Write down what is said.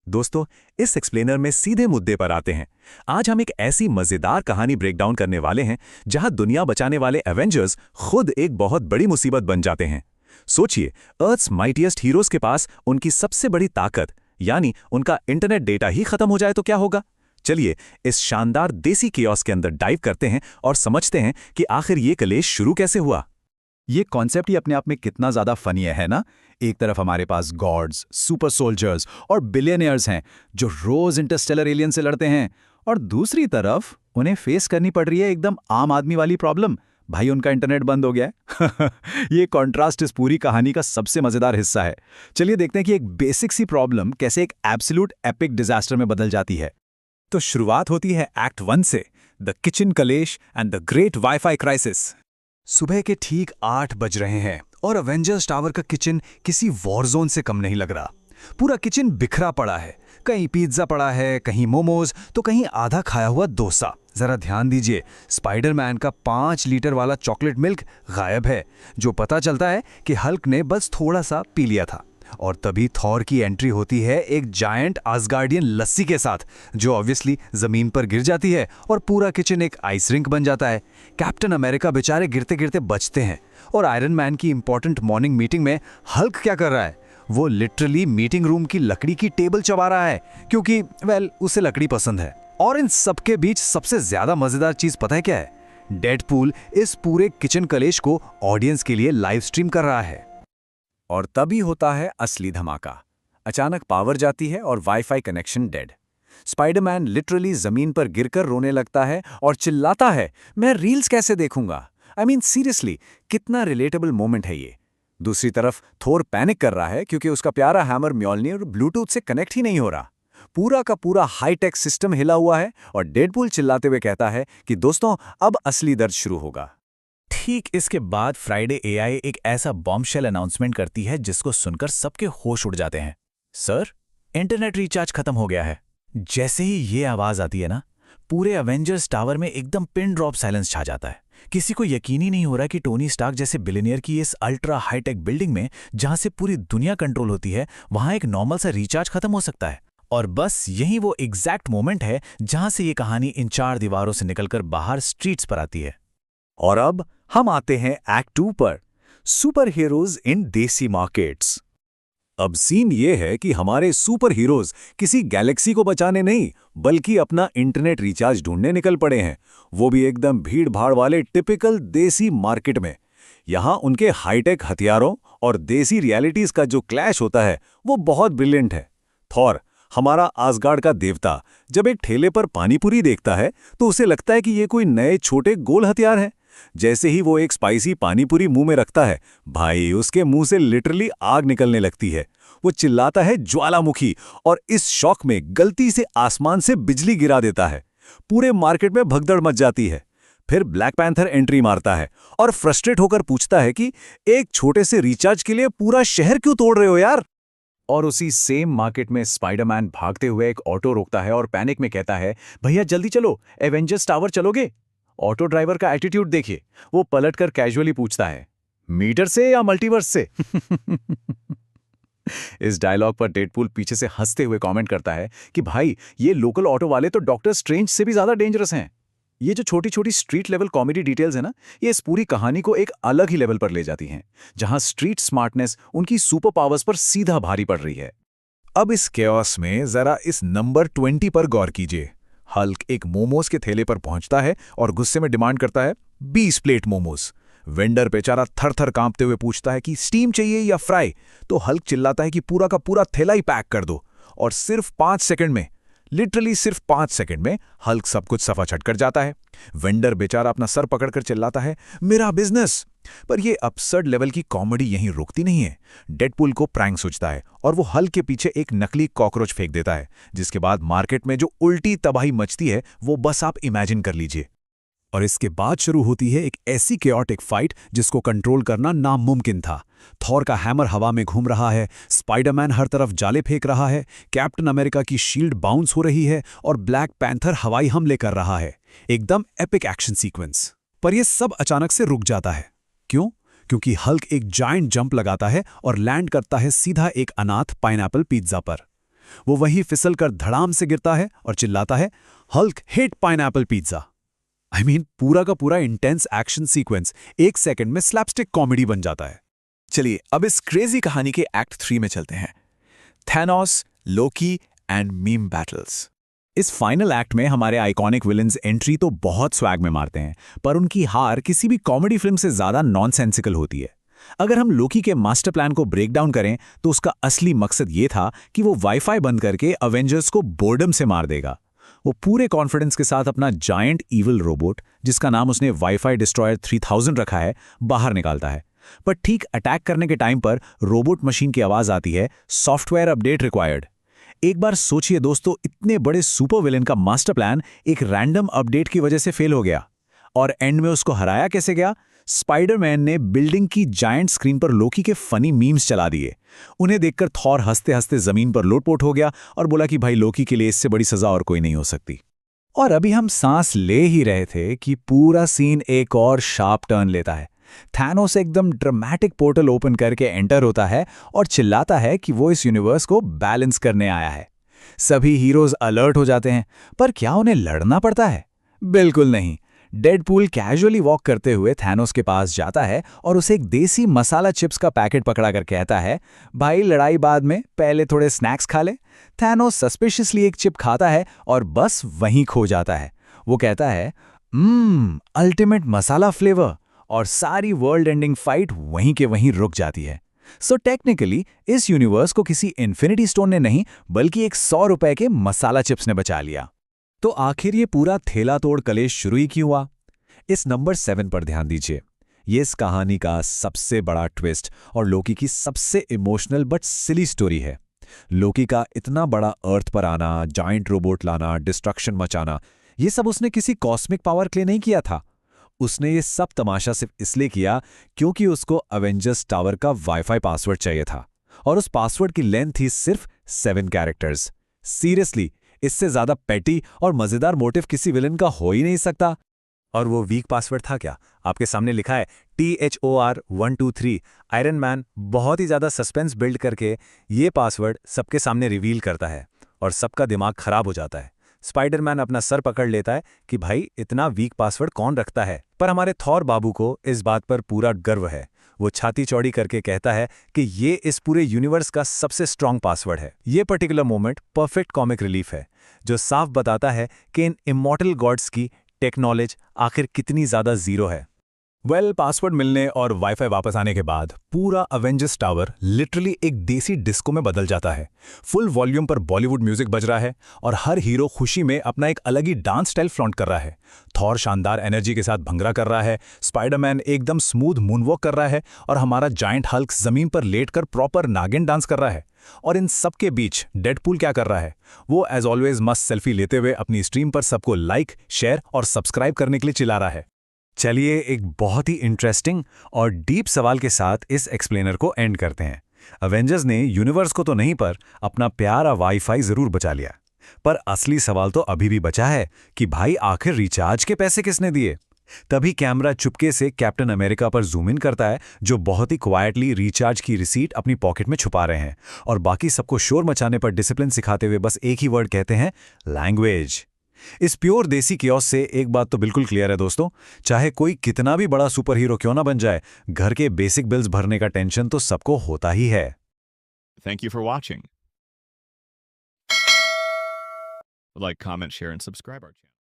दोस्तों, इस एक्सप्लेनर में सीधे मुद्दे पर आते हैं। आज हम एक ऐसी मजेदार कहानी ब्रेकडाउन करने वाले हैं जहां दुनिया बचाने वाले एवेंजर्स खुद एक बहुत बड़ी मुसीबत बन जाते हैं। सोचिए, अर्थ्स माइटिएस्ट हीरोज के पास उनकी सबसे बड़ी ताकत यानी उनका इंटरनेट डेटा ही खत्म हो जाए तो क्या होगा। चलिए इस शानदार देसी कियोस्क के अंदर डाइव करते हैं और समझते हैं कि आखिर ये कलेश शुरू कैसे हुआ। ये कॉन्सेप्ट ही अपने आप में कितना ज्यादा फनी है ना। एक तरफ हमारे पास गॉड्स, सुपर सोल्जर्स और बिलियनियर्स हैं जो रोज इंटरस्टेलर एलियन से लड़ते हैं, और दूसरी तरफ उन्हें फेस करनी पड़ रही है एकदम आम आदमी वाली प्रॉब्लम, भाई उनका इंटरनेट बंद हो गया है। ये कॉन्ट्रास्ट इस पूरी कहानी का सबसे मजेदार हिस्सा है। चलिए देखते हैं कि एक बेसिक सी प्रॉब्लम कैसे एक एब्सोल्यूट एपिक डिजास्टर में बदल जाती है। तो शुरुआत होती है एक्ट 1 से, द किचन कलेश and the great wifi crisis. सुबह के ठीक 8 बज रहे हैं और अवेंजर्स टावर का किचन किसी वॉर जोन से कम नहीं लग रहा। पूरा किचन बिखरा पड़ा है, कहीं पिज्जा पड़ा है, कहीं मोमोज, तो कहीं आधा खाया हुआ डोसा। जरा ध्यान दीजिए, स्पाइडरमैन का 5 लीटर वाला चॉकलेट मिल्क गायब है, जो पता चलता है कि हल्क ने बस थोड़ा सा पी लिया था। और तभी थॉर की एंट्री होती है एक जायंट आसगार्डियन लस्सी के साथ, जो ऑब्वियसली जमीन पर गिर जाती है और पूरा किचन एक आइस रिंक बन जाता है। कैप्टन अमेरिका बेचारे गिरते गिरते बचते हैं, और आयरन मैन की इंपॉर्टेंट मॉर्निंग मीटिंग में हल्क क्या कर रहा है? वो लिटरली मीटिंग रूम की लकड़ी की टेबल चबा रहा है, क्योंकि उसे लकड़ी पसंद है। और इन सबके बीच सबसे ज्यादा मजेदार चीज पता है क्या है? डेडपूल इस पूरे किचन कलेश को ऑडियंस के लिए लाइव स्ट्रीम कर रहा है। और तभी होता है असली धमाका। अचानक पावर जाती है और wifi connection dead. Spiderman literally जमीन पर गिरकर रोने लगता है और चिल्लाता है, मैं रील्स कैसे देखूंगा? आई मीन सीरियसली, कितना रिलेटेबल मोमेंट है ये। दूसरी तरफ थोर पैनिक कर रहा है क्योंकि उसका प्यारा हैमर म्योल्निर ब्लूटूथ से कनेक्ट ही नहीं हो रहा। पूरा का पूरा हाईटेक सिस्टम हिला हुआ है और डेडपूल चिल्लाते हुए कहता है कि दोस्तों, अब असली दर्द शुरू होगा। ठीक इसके बाद फ्राइडे एआई एक ऐसा बॉम्बशेल अनाउंसमेंट करती है जिसको सुनकर सबके होश उड़ जाते हैं। सर, इंटरनेट रिचार्ज खत्म हो गया है। जैसे ही ये आवाज आती है ना, पूरे अवेंजर्स टावर में एकदम पिन ड्रॉप साइलेंस छा जाता है। किसी को यकीन ही नहीं हो रहा कि टोनी स्टार्क जैसे बिलियनियर की इस अल्ट्रा हाईटेक बिल्डिंग में, जहां से पूरी दुनिया कंट्रोल होती है, वहां एक नॉर्मल सा रिचार्ज खत्म हो सकता है। और बस यही वो एग्जैक्ट मोमेंट है जहां से ये कहानी इन 4 दीवारों से निकलकर बाहर स्ट्रीट्स पर आती है। और अब हम आते हैं एक्ट 2 पर, सुपर हीरोज इन देसी मार्केट्स। अब सीन ये है कि हमारे सुपर हीरोज किसी गैलेक्सी को बचाने नहीं, बल्कि अपना इंटरनेट रिचार्ज ढूंढने निकल पड़े हैं, वो भी एकदम भीड़ भाड़ वाले टिपिकल देसी मार्केट में। यहां उनके हाईटेक हथियारों और देसी रियलिटीज का जो क्लैश होता है वो बहुत ब्रिलियंट है। थॉर, हमारा आसगार्ड का देवता, जब एक ठेले पर पानीपुरी देखता है तो उसे लगता है कि ये कोई नए छोटे गोल हथियार हैं। जैसे ही वो एक स्पाइसी पानीपुरी मुंह में रखता है, भाई उसके मुंह से लिटरली आग निकलने लगती है। वो चिल्लाता है ज्वालामुखी, और इस शॉक में गलती से आसमान से बिजली गिरा देता है। पूरे मार्केट में भगदड़ मच जाती है। फिर ब्लैक पैंथर एंट्री मारता है और फ्रस्ट्रेट होकर पूछता है कि एक छोटे से रिचार्ज के लिए पूरा शहर क्यों तोड़ रहे हो यार? और उसी सेम मार्केट में स्पाइडरमैन भागते हुए एक ऑटो रोकता है और पैनिक में कहता है, भैया जल्दी चलो, एवेंजर्स टावर चलोगे? ऑटो ड्राइवर का एटीट्यूड देखिए, वो पलटकर कैजुअली पूछता है, मीटर से या मल्टीवर्स से? इस डायलॉग पर डेडपूल पीछे से हंसते हुए कमेंट करता है कि भाई, ये लोकल ऑटो वाले तो डॉक्टर स्ट्रेंज से भी ज्यादा डेंजरस हैं। ये जो छोटी छोटी स्ट्रीट लेवल कॉमेडी डिटेल्स है ना, ये इस पूरी कहानी को एक अलग ही लेवल पर ले जाती हैं, जहां स्ट्रीट स्मार्टनेस उनकी सुपर पावर्स पर सीधा भारी पड़ रही है। अब इस केओस में जरा इस नंबर 20 पर गौर कीजिए। हल्क एक मोमोज के ठेले पर पहुंचता है और गुस्से में डिमांड करता है 20 प्लेट मोमोज। वेंडर बेचारा थर थर कांपते हुए पूछता है कि स्टीम चाहिए या फ्राई, तो हल्क चिल्लाता है कि पूरा का पूरा थैला ही पैक कर दो। और सिर्फ 5 सेकंड में, लिटरली सिर्फ 5 सेकंड में हल्क सब कुछ सफा छट कर जाता है। वेंडर बेचारा अपना सर पकड़कर चिल्लाता है, मेरा बिजनेस। पर यह अपसर्ड लेवल की कॉमेडी यहीं रुकती नहीं है। डेडपूल को प्रैंक सोचता है और वो हल्क के पीछे एक नकली कॉकरोच फेंक देता है, जिसके बाद मार्केट में जो उल्टी तबाही मचती है वो बस आप इमेजिन कर लीजिए। और इसके बाद शुरू होती है एक ऐसी केओटिक फाइट जिसको कंट्रोल करना नामुमकिन था। थॉर का हैमर हवा में घूम रहा है, स्पाइडरमैन हर तरफ जाले फेंक रहा है, कैप्टन अमेरिका की शील्ड बाउंस हो रही है और ब्लैक पैंथर हवाई हमले कर रहा है। एकदम एपिक एक्शन सीक्वेंस। पर यह सब अचानक से रुक जाता है। क्यों? क्योंकि हल्क एक जायंट जंप लगाता है और लैंड करता है सीधा एक अनाथ पाइनएप्पल पिज्जा पर। वो वहीं फिसल कर धड़ाम से गिरता है और चिल्लाता है, हल्क हेट पाइनएप्पल पिज्जा। पूरा का पूरा इंटेंस एक्शन सीक्वेंस 1 सेकंड में स्लैपस्टिक कॉमेडी बन जाता है। चलिए अब इस क्रेजी कहानी के एक्ट 3 में चलते हैं। Thanos, Loki and meme battles. इस फाइनल एक्ट में हमारे आइकॉनिक विलन्स एंट्री तो बहुत स्वैग में मारते हैं, पर उनकी हार किसी भी कॉमेडी फिल्म से ज्यादा नॉनसेंसिकल होती है। अगर हम लोकी के मास्टर प्लान को ब्रेक डाउन करें तो उसका असली मकसद ये था कि वो वाईफाई बंद करके अवेंजर्स को बोर्डम से मार देगा। वो पूरे कॉन्फिडेंस के साथ अपना जायंट ईविल रोबोट, जिसका नाम उसने वाईफाई डिस्ट्रॉयर 3000 रखा है, बाहर निकालता है। पर ठीक अटैक करने के टाइम पर रोबोट मशीन की आवाज आती है, सॉफ्टवेयर अपडेट रिक्वायर्ड। एक बार सोचिए दोस्तों, इतने बड़े सुपर विलेन का मास्टर प्लान एक रैंडम अपडेट की वजह से फेल हो गया। और एंड में उसको हराया कैसे गया? स्पाइडरमैन ने बिल्डिंग की जायंट स्क्रीन पर लोकी के फनी मीम्स चला दिए। उन्हें देखकर थॉर हंसते हंसते जमीन पर लोटपोट हो गया और बोला कि भाई लोकी के लिए इससे बड़ी सजा और कोई नहीं हो सकती। और अभी हम सांस ले ही रहे थे कि पूरा सीन एक और शार्प टर्न लेता है। थैनोस एकदम ड्रामेटिक पोर्टल ओपन करके एंटर होता है और चिल्लाता है कि वो इस यूनिवर्स को बैलेंस करने आया है। सभी हीरोज अलर्ट हो जाते हैं, पर क्या उन्हें लड़ना पड़ता है? बिल्कुल नहीं। डेडपूल कैजुअली वॉक करते हुए थैनोस के पास जाता है और उसे एक देसी मसाला चिप्स का पैकेट पकड़ाकर कहता है, भाई लड़ाई बाद में, पहले थोड़े स्नैक्स खा ले। थैनोस सस्पिशियसली एक चिप खाता है और बस वहीं खो जाता है। वो कहता है, अल्टीमेट मसाला फ्लेवर, और सारी वर्ल्ड एंडिंग फाइट वहीं के वहीं रुक जाती है। सो टेक्निकली इस यूनिवर्स को किसी इन्फिनिटी स्टोन ने नहीं, बल्कि एक 100 रुपए के मसाला चिप्स ने बचा लिया। तो आखिर ये पूरा थेला तोड़ कलेश शुरू ही क्यों हुआ? इस नंबर 7 पर ध्यान दीजिए। ये इस कहानी का सबसे बड़ा ट्विस्ट और लोकी की सबसे इमोशनल बट सिली स्टोरी है। लोकी का इतना बड़ा अर्थ पर आना, जायंट रोबोट लाना, डिस्ट्रक्शन मचाना, ये सब उसने किसी कॉस्मिक पावर के लिए नहीं किया था। उसने ये सब तमाशा सिर्फ इसलिए किया क्योंकि उसको अवेंजर्स टावर का वाईफाई पासवर्ड चाहिए था, और उस पासवर्ड की लेंथ थी सिर्फ 7 कैरेक्टर्स। सीरियसली, इससे ज्यादा पेटी और मजेदार मोटिव किसी विलन का हो ही नहीं सकता। और वो वीक पासवर्ड था क्या? आपके सामने लिखा है THOR123। आयरन मैन बहुत ही ज्यादा सस्पेंस बिल्ड करके ये पासवर्ड सबके सामने रिवील करता है और सबका दिमाग खराब हो जाता है। स्पाइडरमैन अपना सर पकड़ लेता है कि भाई इतना वीक पासवर्ड कौन रखता है। पर हमारे थॉर बाबू को इस बात पर पूरा गर्व है। वो छाती चौड़ी करके कहता है कि ये इस पूरे यूनिवर्स का सबसे स्ट्रांग पासवर्ड है। ये particular moment perfect comic relief है, जो साफ बताता है कि इन इमॉर्टल गॉड्स की टेक नॉलेज आखिर कितनी ज्यादा जीरो है। पासवर्ड मिलने और वाईफाई वापस आने के बाद पूरा अवेंजर्स टावर लिटरली एक देसी डिस्को में बदल जाता है। फुल वॉल्यूम पर बॉलीवुड म्यूजिक बज रहा है और हर हीरो खुशी में अपना एक अलग ही डांस स्टाइल फ्लॉन्ट कर रहा है। थॉर शानदार एनर्जी के साथ भंगड़ा कर रहा है, स्पाइडरमैन एकदम स्मूथ मूनवॉक कर रहा है और हमारा जायंट हल्क जमीन पर लेटकर प्रॉपर नागिन डांस कर रहा है। और इन सब के बीच डेडपूल क्या कर रहा है? वो एज ऑलवेज मस्त सेल्फी लेते हुए अपनी स्ट्रीम पर सबको लाइक, शेयर और सब्सक्राइब करने के लिए चिल्ला रहा है। चलिए एक बहुत ही इंटरेस्टिंग और डीप सवाल के साथ इस एक्सप्लेनर को एंड करते हैं। अवेंजर्स ने यूनिवर्स को तो नहीं, पर अपना प्यारा वाईफाई जरूर बचा लिया। पर असली सवाल तो अभी भी बचा है कि भाई आखिर रिचार्ज के पैसे किसने दिए? तभी कैमरा चुपके से कैप्टन अमेरिका पर जूम इन करता है, जो बहुत ही क्वाइटली रिचार्ज की रिसीट अपनी पॉकेट में छुपा रहे हैं और बाकी सबको शोर मचाने पर डिसिप्लिन सिखाते हुए बस एक ही वर्ड कहते हैं, लैंग्वेज। इस प्योर देसी कियोस से एक बात तो बिल्कुल क्लियर है दोस्तों, चाहे कोई कितना भी बड़ा सुपर हीरो क्यों ना बन जाए, घर के बेसिक बिल्स भरने का टेंशन तो सबको होता ही है। Thank you for watching. Like, comment, share, and subscribe our channel.